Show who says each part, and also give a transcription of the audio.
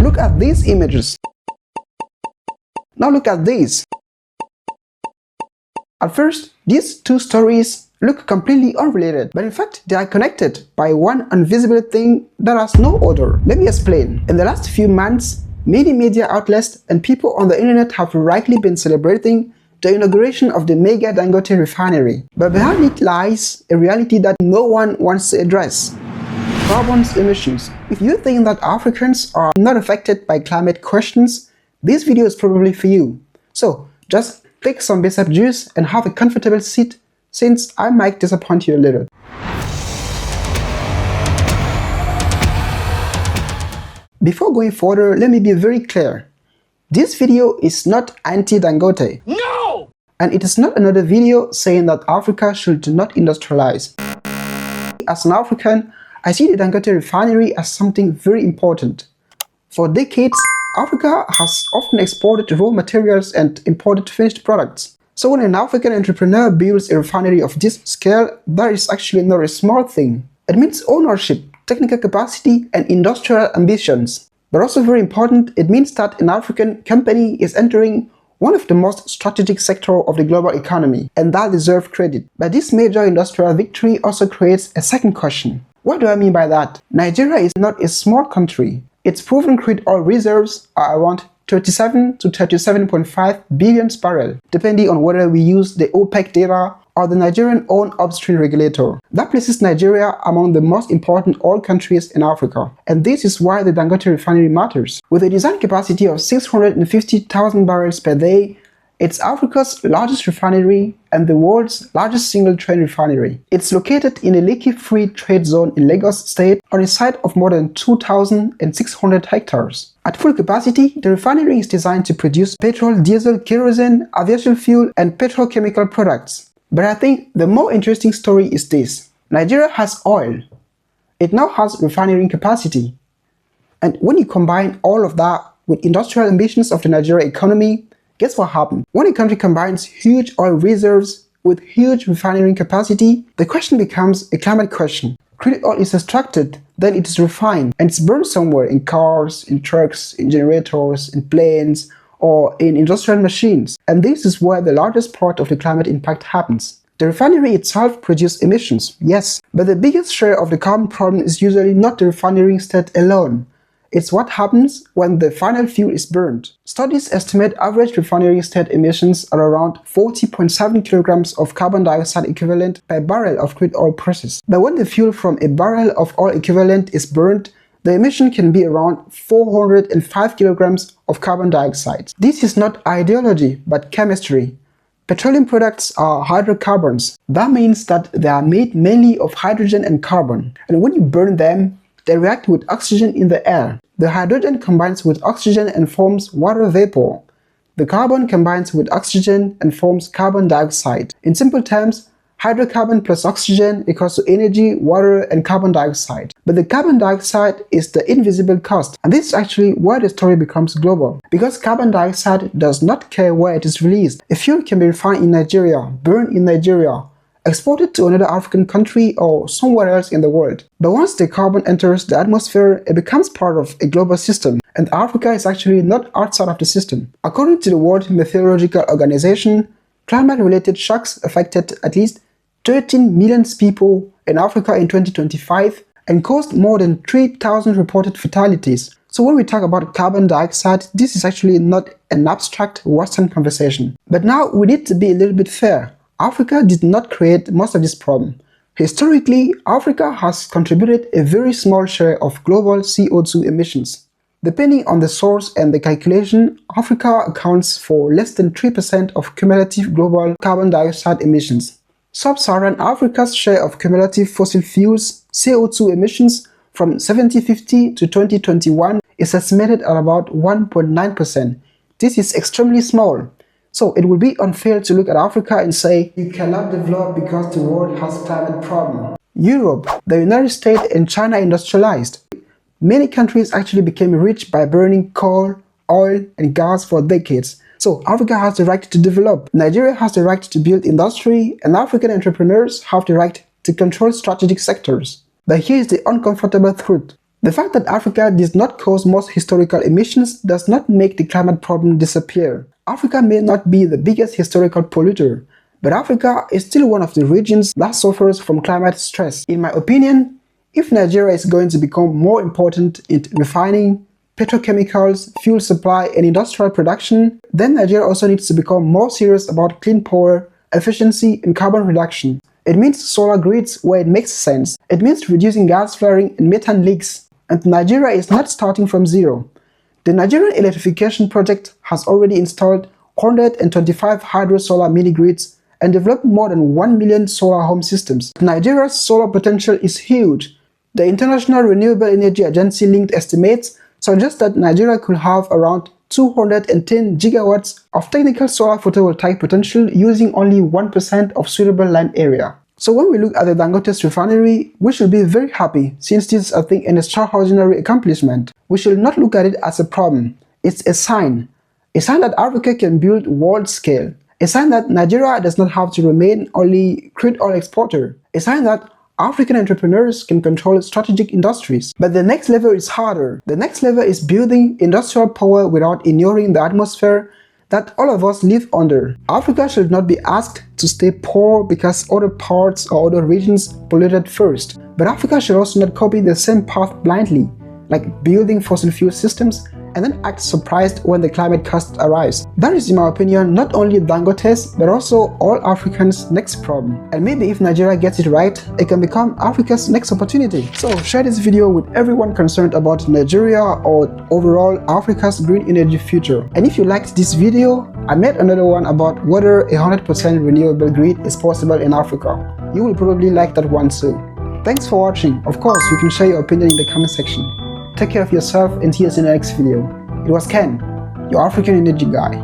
Speaker 1: Look at these images. Now look at these. At first, these two stories look completely unrelated, but in fact they are connected by one invisible thing that has no order. Let me explain. In the last few months, many media outlets and people on the internet have rightly been celebrating the inauguration of the mega Dangote refinery. But behind it lies a reality that no one wants to address. Carbon emissions. If you think that Africans are not affected by climate questions, this video is probably for you. So just take some Bicep juice and have a comfortable seat, since I might disappoint you a little. Before going further, let me be very clear. This video is not anti-Dangote. No! And it is not another video saying that Africa should not industrialize. As an African, I see the Dangote refinery as something very important. For decades, Africa has often exported raw materials and imported finished products. So when an African entrepreneur builds a refinery of this scale, that is actually not a small thing. It means ownership, technical capacity, and industrial ambitions. But also very important, it means that an African company is entering one of the most strategic sectors of the global economy, and that deserves credit. But this major industrial victory also creates a second question. What do I mean by that? Nigeria is not a small country. Its proven crude oil reserves are around 37 to 37.5 billion barrels, depending on whether we use the OPEC data or the Nigerian-owned upstream regulator. That places Nigeria among the most important oil countries in Africa. And this is why the Dangote refinery matters. With a design capacity of 650,000 barrels per day, it's Africa's largest refinery and the world's largest single-train refinery. It's located in a leakage-free trade zone in Lagos State on a site of more than 2,600 hectares. At full capacity, the refinery is designed to produce petrol, diesel, kerosene, aviation fuel, and petrochemical products. But I think the more interesting story is this. Nigeria has oil. It now has refinery capacity. And when you combine all of that with industrial ambitions of the Nigerian economy, guess what happened? When a country combines huge oil reserves with huge refinery capacity, the question becomes a climate question. Crude oil is extracted, then it is refined, and it's burned somewhere in cars, in trucks, in generators, in planes, or in industrial machines. And this is where the largest part of the climate impact happens. The refinery itself produces emissions, yes, but the biggest share of the carbon problem is usually not the refinery state alone. It's what happens when the final fuel is burned. Studies estimate average refinery state emissions are around 40.7 kilograms of carbon dioxide equivalent per barrel of crude oil processed. But when the fuel from a barrel of oil equivalent is burned, the emission can be around 405 kilograms of carbon dioxide. This is not ideology, but chemistry. Petroleum products are hydrocarbons. That means that they are made mainly of hydrogen and carbon. And when you burn them, they react with oxygen in the air. The hydrogen combines with oxygen and forms water vapor. The carbon combines with oxygen and forms carbon dioxide. In simple terms, hydrocarbon plus oxygen equals to energy, water, and carbon dioxide. But the carbon dioxide is the invisible cost. And this is actually where the story becomes global. Because carbon dioxide does not care where it is released. A fuel can be refined in Nigeria, burned in Nigeria, exported to another African country or somewhere else in the world. But once the carbon enters the atmosphere, it becomes part of a global system, and Africa is actually not outside of the system. According to the World Meteorological Organization, climate-related shocks affected at least 13 million people in Africa in 2025 and caused more than 3,000 reported fatalities. So when we talk about carbon dioxide, this is actually not an abstract Western conversation. But now we need to be a little bit fair. Africa did not create most of this problem. Historically, Africa has contributed a very small share of global CO2 emissions. Depending on the source and the calculation, Africa accounts for less than 3% of cumulative global carbon dioxide emissions. Sub-Saharan Africa's share of cumulative fossil fuels CO2 emissions from 1750 to 2021 is estimated at about 1.9%. This is extremely small. So it would be unfair to look at Africa and say, you cannot develop because the world has climate problem. Europe, the United States, and China industrialized. Many countries actually became rich by burning coal, oil, and gas for decades. So Africa has the right to develop. Nigeria has the right to build industry, and African entrepreneurs have the right to control strategic sectors. But here is the uncomfortable truth. The fact that Africa did not cause most historical emissions does not make the climate problem disappear. Africa may not be the biggest historical polluter, but Africa is still one of the regions that suffers from climate stress. In my opinion, if Nigeria is going to become more important in refining, petrochemicals, fuel supply, and industrial production, then Nigeria also needs to become more serious about clean power, efficiency, and carbon reduction. It means solar grids where it makes sense. It means reducing gas flaring and methane leaks. And Nigeria is not starting from zero. The Nigerian electrification project has already installed 125 hydro-solar mini-grids and developed more than 1 million solar home systems. Nigeria's solar potential is huge. The International Renewable Energy Agency linked estimates suggest that Nigeria could have around 210 gigawatts of technical solar photovoltaic potential using only 1% of suitable land area. So when we look at the Dangote's refinery, we should be very happy since this is, I think, an extraordinary accomplishment. We should not look at it as a problem. It's a sign that Africa can build world scale, a sign that Nigeria does not have to remain only crude oil exporter, a sign that African entrepreneurs can control strategic industries. But the next level is harder. The next level is building industrial power without ignoring the atmosphere that all of us live under. Africa should not be asked to stay poor because other parts or other regions polluted first. But Africa should also not copy the same path blindly, like building fossil fuel systems and then act surprised when the climate costs arise. That is, in my opinion, not only Dangote's but also all Africans' next problem. And maybe if Nigeria gets it right, it can become Africa's next opportunity. So share this video with everyone concerned about Nigeria or overall Africa's green energy future. And if you liked this video, I made another one about whether 100% renewable grid is possible in Africa. You will probably like that one too. Thanks for watching. Of course, you can share your opinion in the comment section. Take care of yourself and see us in the next video. It was Ken, your African energy guy.